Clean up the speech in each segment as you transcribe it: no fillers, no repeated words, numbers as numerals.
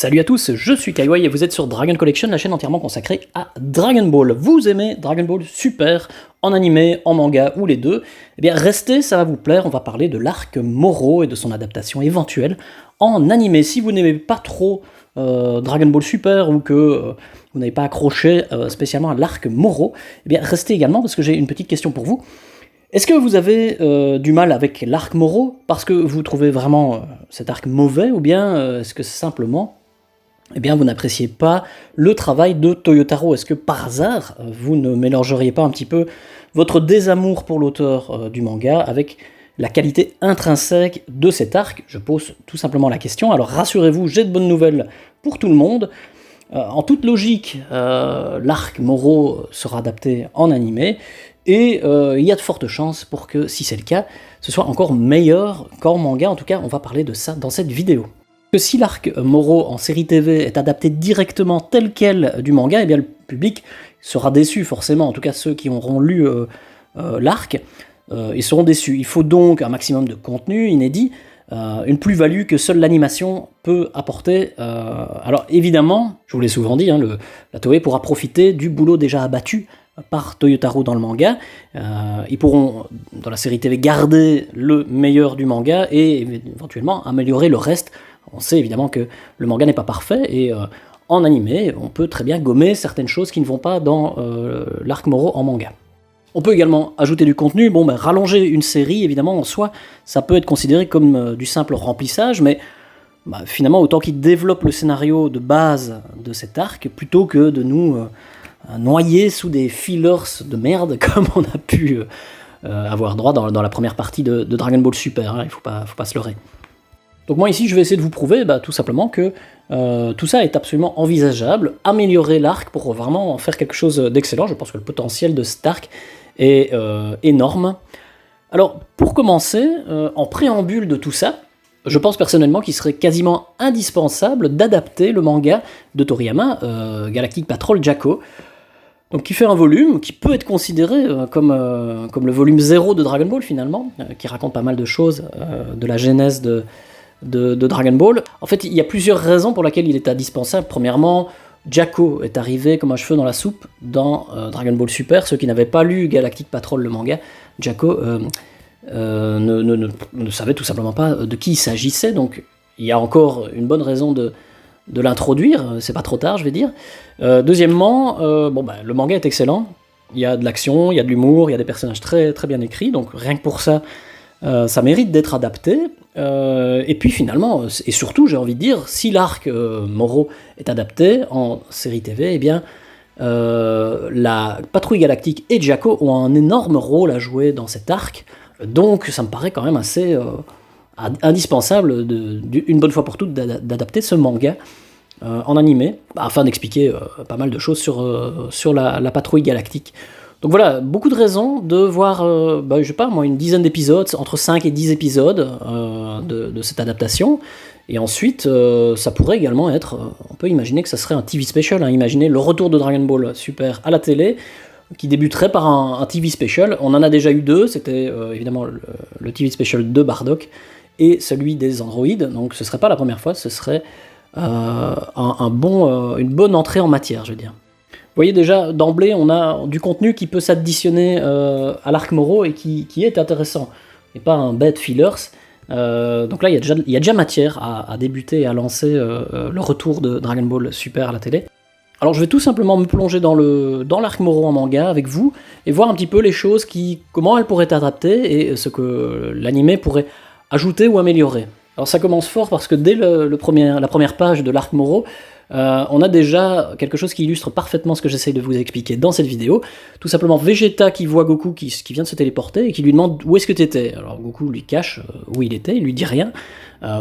Salut à tous, je suis Kaiwai et vous êtes sur Dragon Collection, la chaîne entièrement consacrée à Dragon Ball. Vous aimez Dragon Ball Super, en animé, en manga ou les deux? Eh bien restez, ça va vous plaire, on va parler de l'arc Moro et de son adaptation éventuelle en animé. Si vous n'aimez pas trop Dragon Ball Super ou que vous n'avez pas accroché spécialement à l'arc Moro, eh bien restez également parce que j'ai une petite question pour vous. Est-ce que vous avez du mal avec l'arc Moro parce que vous trouvez vraiment cet arc mauvais, ou bien est-ce que simplement vous n'appréciez pas le travail de Toyotaro? Est-ce que par hasard vous ne mélangeriez pas un petit peu votre désamour pour l'auteur du manga avec la qualité intrinsèque de cet arc? Je pose tout simplement la question. Alors rassurez-vous, j'ai de bonnes nouvelles pour tout le monde. En toute logique, l'arc Moro sera adapté en animé, et il y a de fortes chances pour que, si c'est le cas, ce soit encore meilleur qu'en manga. En tout cas, on va parler de ça dans cette vidéo. Que si l'arc Moro en série TV est adapté directement tel quel du manga, eh bien le public sera déçu forcément, en tout cas ceux qui auront lu l'arc, ils seront déçus. Il faut donc un maximum de contenu inédit, une plus-value que seule l'animation peut apporter. Alors évidemment, je vous l'ai souvent dit, la Toei pourra profiter du boulot déjà abattu par Toyotaro dans le manga. Ils pourront, dans la série TV, garder le meilleur du manga et éventuellement améliorer le reste. On sait évidemment que le manga n'est pas parfait, et en animé, on peut très bien gommer certaines choses qui ne vont pas dans l'arc Moro en manga. On peut également ajouter du contenu. Rallonger une série, évidemment, en soi, ça peut être considéré comme du simple remplissage, mais finalement, autant qu'il développe le scénario de base de cet arc, plutôt que de nous noyer sous des fillers de merde, comme on a pu avoir droit dans la première partie de Dragon Ball Super, il faut pas se leurrer. Donc moi ici je vais essayer de vous prouver tout simplement que tout ça est absolument envisageable, améliorer l'arc pour vraiment en faire quelque chose d'excellent. Je pense que le potentiel de cet arc est énorme. Alors pour commencer, en préambule de tout ça, je pense personnellement qu'il serait quasiment indispensable d'adapter le manga de Toriyama, Galactic Patrol Jacko, donc qui fait un volume qui peut être considéré comme le volume 0 de Dragon Ball finalement, qui raconte pas mal de choses de la genèse de Dragon Ball. En fait, il y a plusieurs raisons pour lesquelles il est indispensable. Premièrement, Jacko est arrivé comme un cheveu dans la soupe dans Dragon Ball Super. Ceux qui n'avaient pas lu Galactic Patrol, le manga, Jacko ne savait tout simplement pas de qui il s'agissait, donc il y a encore une bonne raison de l'introduire, c'est pas trop tard, je vais dire. Deuxièmement, le manga est excellent, il y a de l'action, il y a de l'humour, il y a des personnages très, très bien écrits, donc rien que pour ça, ça mérite d'être adapté. Et puis finalement, et surtout j'ai envie de dire, si l'arc Moro est adapté en série TV, eh bien la Patrouille Galactique et Jacko ont un énorme rôle à jouer dans cet arc, donc ça me paraît quand même assez indispensable une bonne fois pour toutes d'adapter ce manga en animé, afin d'expliquer pas mal de choses sur la Patrouille Galactique. Donc voilà, beaucoup de raisons de voir, je sais pas moi, une dizaine d'épisodes, entre 5 et 10 épisodes de cette adaptation. Et ensuite, ça pourrait également être, on peut imaginer que ça serait un TV special, imaginez le retour de Dragon Ball Super à la télé, qui débuterait par un TV special. On en a déjà eu deux, c'était évidemment le TV special de Bardock et celui des androïdes, donc ce serait pas la première fois, ce serait une bonne entrée en matière, je veux dire. Vous voyez déjà, d'emblée, on a du contenu qui peut s'additionner à l'arc Moro et qui est intéressant, et pas un bête fillers. Donc là, il y a déjà matière à débuter et à lancer le retour de Dragon Ball Super à la télé. Alors je vais tout simplement me plonger dans l'arc Moro en manga avec vous, et voir un petit peu les choses, comment elles pourraient être adaptées, et ce que l'animé pourrait ajouter ou améliorer. Alors ça commence fort parce que dès la première page de l'arc Moro, on a déjà quelque chose qui illustre parfaitement ce que j'essaye de vous expliquer dans cette vidéo. Tout simplement Vegeta qui voit Goku qui vient de se téléporter et qui lui demande où est-ce que t'étais. Alors Goku lui cache où il était, il lui dit rien.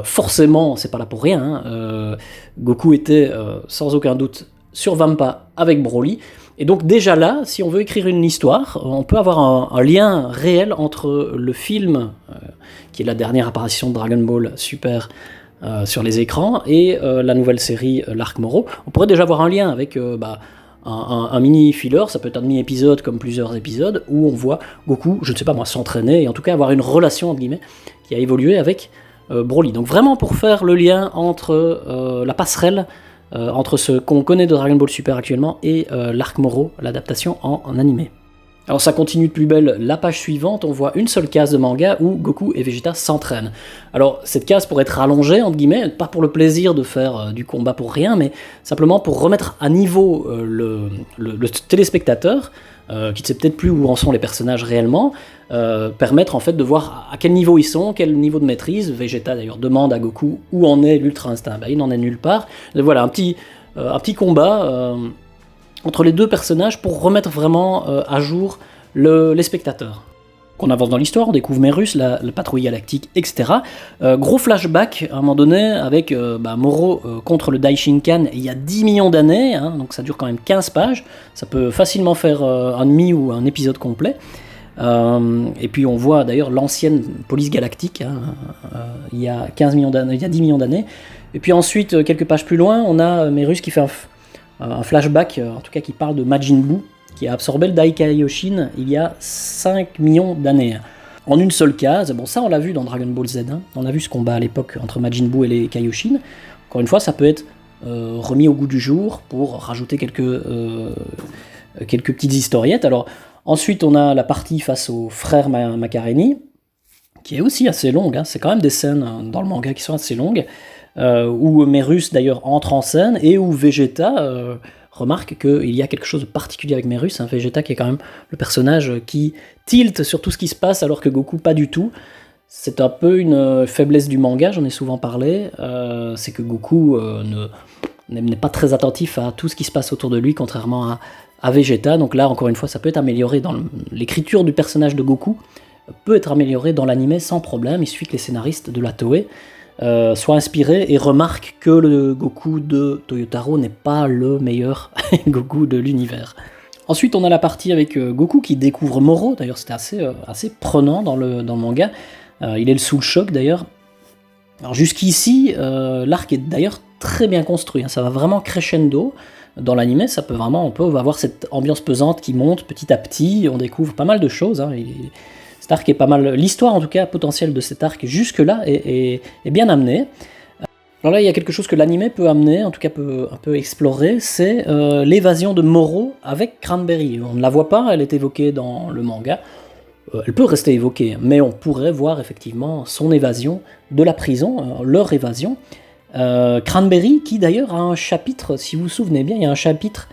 Forcément, c'est pas là pour rien. Goku était sans aucun doute sur Vampa avec Broly. Et donc déjà là, si on veut écrire une histoire, on peut avoir un lien réel entre le film, qui est la dernière apparition de Dragon Ball Super sur les écrans, et la nouvelle série l'arc Moro. On pourrait déjà avoir un lien avec un mini filler, ça peut être un demi-épisode comme plusieurs épisodes, où on voit Goku, je ne sais pas moi, s'entraîner, et en tout cas avoir une relation entre guillemets qui a évolué avec Broly. Donc vraiment pour faire le lien entre la passerelle entre ce qu'on connaît de Dragon Ball Super actuellement et l'arc Moro, l'adaptation en animé. Alors ça continue de plus belle, la page suivante, on voit une seule case de manga où Goku et Vegeta s'entraînent. Alors cette case pourrait être rallongée, entre guillemets, pas pour le plaisir de faire du combat pour rien, mais simplement pour remettre à niveau le téléspectateur, qui ne sait peut-être plus où en sont les personnages réellement, permettre en fait de voir à quel niveau ils sont, quel niveau de maîtrise. Vegeta d'ailleurs demande à Goku où en est l'Ultra Instinct, il n'en est nulle part. Et voilà, un petit combat entre les deux personnages pour remettre vraiment à jour les spectateurs. Qu'on avance dans l'histoire, on découvre Merus, la patrouille galactique, etc. Gros flashback à un moment donné avec Moro contre le Daishinkan il y a 10 millions d'années, hein, donc ça dure quand même 15 pages, ça peut facilement faire un demi ou un épisode complet. Et puis on voit d'ailleurs l'ancienne police galactique, hein, il y a 15 millions d'années, il y a 10 millions d'années. Et puis ensuite, quelques pages plus loin, on a Merus qui fait un flashback, en tout cas qui parle de Majin Buu, qui a absorbé le Dai Kaioshin il y a 5 millions d'années. En une seule case, bon ça on l'a vu dans Dragon Ball Z, hein. On a vu ce combat à l'époque entre Majin Buu et les Kaioshin. Encore une fois, ça peut être remis au goût du jour pour rajouter quelques petites historiettes. Alors ensuite on a la partie face au frère Macareni, qui est aussi assez longue, hein. C'est quand même des scènes dans le manga qui sont assez longues, où Merus d'ailleurs entre en scène, et où Vegeta remarque qu'il y a quelque chose de particulier avec Merus, hein. Vegeta qui est quand même le personnage qui tilte sur tout ce qui se passe, alors que Goku pas du tout. C'est un peu une faiblesse du manga, j'en ai souvent parlé, c'est que Goku n'est pas très attentif à tout ce qui se passe autour de lui, contrairement à Vegeta. Donc là, encore une fois, ça peut être amélioré dans l'écriture du personnage de Goku, peut être amélioré dans l'anime sans problème. Il suffit que les scénaristes de la Toei soient inspirés et remarquent que le Goku de Toyotaro n'est pas le meilleur Goku de l'univers. Ensuite, on a la partie avec Goku qui découvre Moro. D'ailleurs, c'était assez prenant dans le manga. Il est sous le choc d'ailleurs. Alors jusqu'ici, l'arc est d'ailleurs très bien construit, hein. Ça va vraiment crescendo. Dans l'anime, on peut avoir cette ambiance pesante qui monte petit à petit. On découvre pas mal de choses, hein. Cet arc est pas mal. L'histoire, en tout cas, potentielle de cet arc jusque-là est bien amenée. Alors là, il y a quelque chose que l'anime peut amener, en tout cas peut un peu explorer, c'est l'évasion de Moro avec Cranberry. On ne la voit pas, elle est évoquée dans le manga. Elle peut rester évoquée, mais on pourrait voir effectivement son évasion de la prison, leur évasion. Cranberry, qui d'ailleurs a un chapitre, si vous vous souvenez bien, il y a un chapitre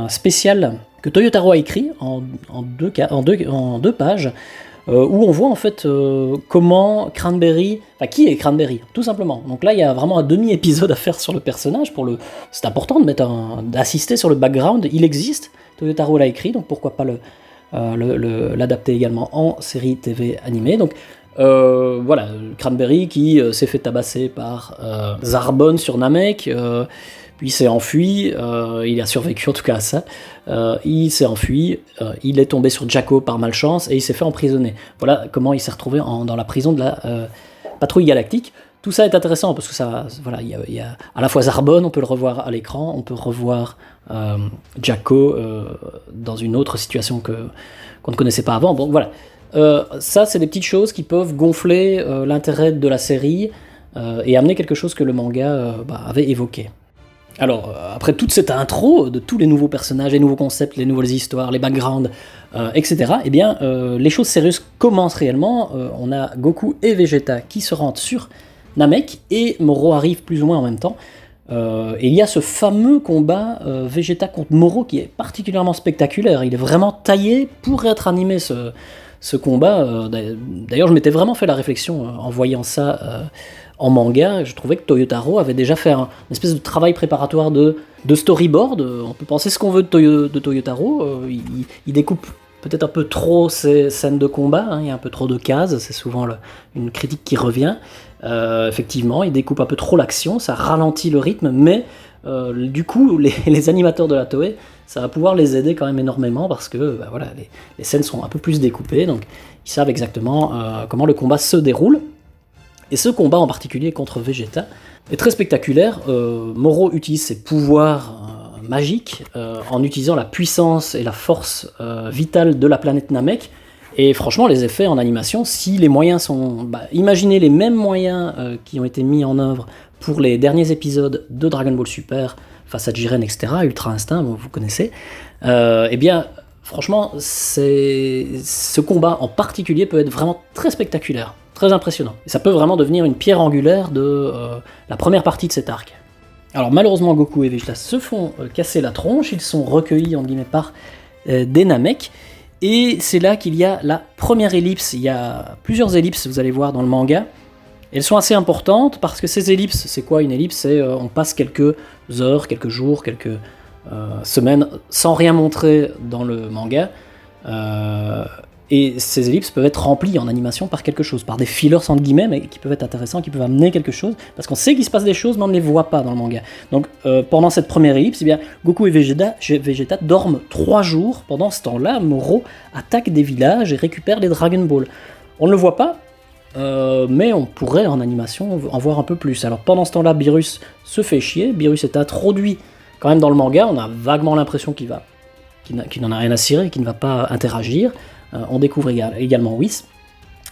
spécial que Toyotaro a écrit en deux pages, où on voit en fait comment Cranberry, qui est Cranberry, tout simplement. Donc là, il y a vraiment un demi-épisode à faire sur le personnage. C'est important d'assister sur le background. Il existe, Toyotaro l'a écrit, donc pourquoi pas l'adapter également en série TV animée. Donc voilà, Cranberry qui s'est fait tabasser par Zarbon sur Namek, puis il s'est enfui, il a survécu en tout cas à ça, il s'est enfui, il est tombé sur Jaco par malchance et il s'est fait emprisonner. Voilà comment il s'est retrouvé dans la prison de la patrouille galactique. Tout ça est intéressant parce que il y a à la fois Zarbon, on peut le revoir à l'écran, on peut revoir Jaco dans une autre situation qu'on ne connaissait pas avant. Bon voilà. Ça, c'est des petites choses qui peuvent gonfler l'intérêt de la série et amener quelque chose que le manga avait évoqué. Alors, après toute cette intro de tous les nouveaux personnages, les nouveaux concepts, les nouvelles histoires, les backgrounds, etc., eh bien, les choses sérieuses commencent réellement. On a Goku et Vegeta qui se rendent sur Namek, et Moro arrive plus ou moins en même temps. Et il y a ce fameux combat Vegeta contre Moro qui est particulièrement spectaculaire. Il est vraiment taillé pour être animé, ce combat. D'ailleurs, je m'étais vraiment fait la réflexion en voyant ça en manga. Je trouvais que Toyotaro avait déjà fait une espèce de travail préparatoire de storyboard. On peut penser ce qu'on veut de Toyotaro. Il découpe peut-être un peu trop ces scènes de combat, hein. Il y a un peu trop de cases, c'est souvent une critique qui revient. Effectivement, il découpe un peu trop l'action, ça ralentit le rythme, mais du coup, les animateurs de la Toei, ça va pouvoir les aider quand même énormément parce que les scènes sont un peu plus découpées, donc ils savent exactement comment le combat se déroule. Et ce combat en particulier contre Vegeta est très spectaculaire. Moro utilise ses pouvoirs magiques en utilisant la puissance et la force vitale de la planète Namek. Et franchement, les effets en animation, si les moyens sont... imaginez les mêmes moyens qui ont été mis en œuvre pour les derniers épisodes de Dragon Ball Super, face à Jiren, etc., Ultra Instinct, vous connaissez, eh bien, franchement, ce combat en particulier peut être vraiment très spectaculaire, très impressionnant. Et ça peut vraiment devenir une pierre angulaire de la première partie de cet arc. Alors malheureusement, Goku et Vegeta se font casser la tronche, ils sont recueillis, entre guillemets, par des Namek, et c'est là qu'il y a la première ellipse. Il y a plusieurs ellipses, vous allez voir dans le manga. Elles sont assez importantes parce que ces ellipses, c'est quoi une ellipse? C'est on passe quelques heures, quelques jours, quelques semaines sans rien montrer dans le manga. Et ces ellipses peuvent être remplies en animation par quelque chose, par des fillers entre guillemets, mais qui peuvent être intéressants, qui peuvent amener quelque chose, parce qu'on sait qu'il se passe des choses, mais on ne les voit pas dans le manga. Donc pendant cette première ellipse, eh bien, Goku et Vegeta dorment 3 jours. Pendant ce temps-là, Moro attaque des villages et récupère les Dragon Ball. On ne le voit pas, mais on pourrait en animation en voir un peu plus. Alors pendant ce temps-là, Beerus se fait chier. Beerus est introduit quand même dans le manga, on a vaguement l'impression qu'il n'en a rien à cirer, qu'il ne va pas interagir. On découvre également Whis.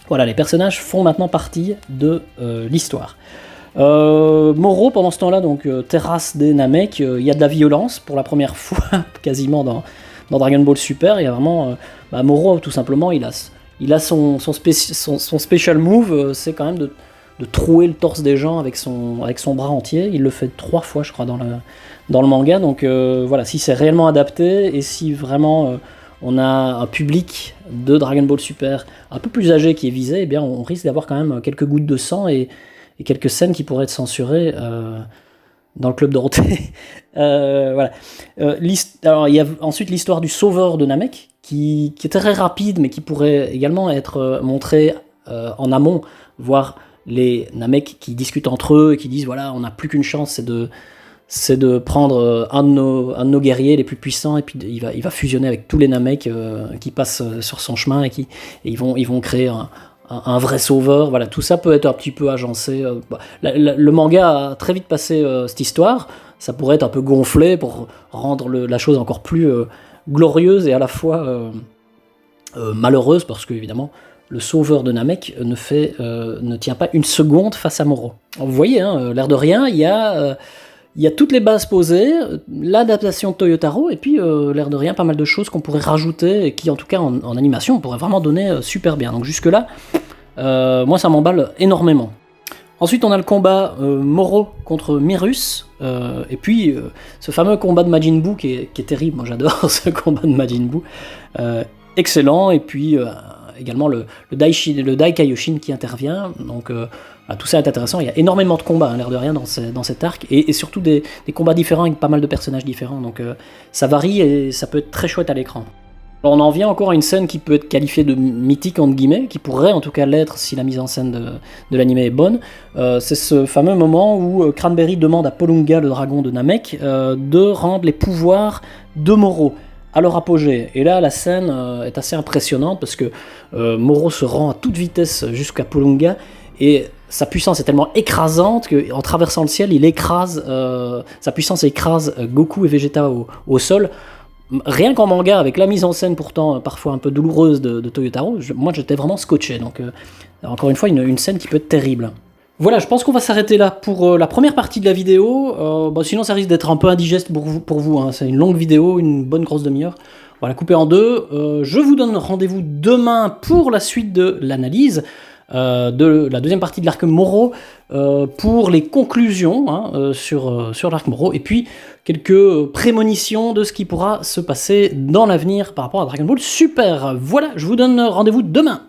Voilà, les personnages font maintenant partie de l'histoire. Moro, pendant ce temps-là, donc terrasse des Namek. Il y a de la violence pour la première fois quasiment dans Dragon Ball Super. Il y a vraiment Moro, tout simplement, il a son special move, c'est quand même de trouer le torse des gens avec son bras entier. Il le fait 3 fois, je crois, dans le manga. Donc voilà, si c'est réellement adapté et si vraiment on a un public de Dragon Ball Super un peu plus âgé qui est visé, eh bien on risque d'avoir quand même quelques gouttes de sang et quelques scènes qui pourraient être censurées dans le Club Dorothée. Voilà. Alors il y a ensuite l'histoire du sauveur de Namek, qui est très rapide, mais qui pourrait également être montré en amont, voir les Namek qui discutent entre eux et qui disent voilà, on n'a plus qu'une chance, c'est de prendre un de nos guerriers les plus puissants, et puis il va fusionner avec tous les Namek qui passent sur son chemin, et ils vont créer un vrai sauveur. Voilà, tout ça peut être un petit peu agencé. Le manga a très vite passé cette histoire, ça pourrait être un peu gonflé pour rendre la chose encore plus glorieuse et à la fois malheureuse, parce que évidemment le sauveur de Namek ne tient pas une seconde face à Moro. Vous voyez, l'air de rien, il y a toutes les bases posées, l'adaptation de Toyotaro, et puis l'air de rien, pas mal de choses qu'on pourrait rajouter, et qui en tout cas en animation, on pourrait vraiment donner super bien. Donc jusque là, moi ça m'emballe énormément. Ensuite on a le combat Moro contre Mirus, et puis ce fameux combat de Majin Buu qui est terrible, moi j'adore ce combat de Majin Buu, excellent, et puis également le Dai Kaioshin qui intervient, donc tout ça est intéressant. Il y a énormément de combats, l'air de rien, dans cet arc, et surtout des combats différents avec pas mal de personnages différents, donc ça varie et ça peut être très chouette à l'écran. Alors on en vient encore à une scène qui peut être qualifiée de mythique entre guillemets, qui pourrait en tout cas l'être si la mise en scène de l'anime est bonne. C'est ce fameux moment où Cranberry demande à Polunga, le dragon de Namek, de rendre les pouvoirs de Moro à leur apogée. Et là, la scène est assez impressionnante parce que Moro se rend à toute vitesse jusqu'à Polunga, et sa puissance est tellement écrasante qu'en traversant le ciel, sa puissance écrase Goku et Vegeta au sol. Rien qu'en manga, avec la mise en scène pourtant parfois un peu douloureuse de Toyotaro, moi j'étais vraiment scotché. Donc encore une fois, une scène qui peut être terrible. Voilà, je pense qu'on va s'arrêter là pour la première partie de la vidéo. Sinon ça risque d'être un peu indigeste pour vous. C'est une longue vidéo, une bonne grosse demi-heure. Voilà, coupée en deux. Je vous donne rendez-vous demain pour la suite de l'analyse de la deuxième partie de l'arc Moro, pour les conclusions sur l'arc Moro, et puis quelques prémonitions de ce qui pourra se passer dans l'avenir par rapport à Dragon Ball Super. Voilà, je vous donne rendez-vous demain.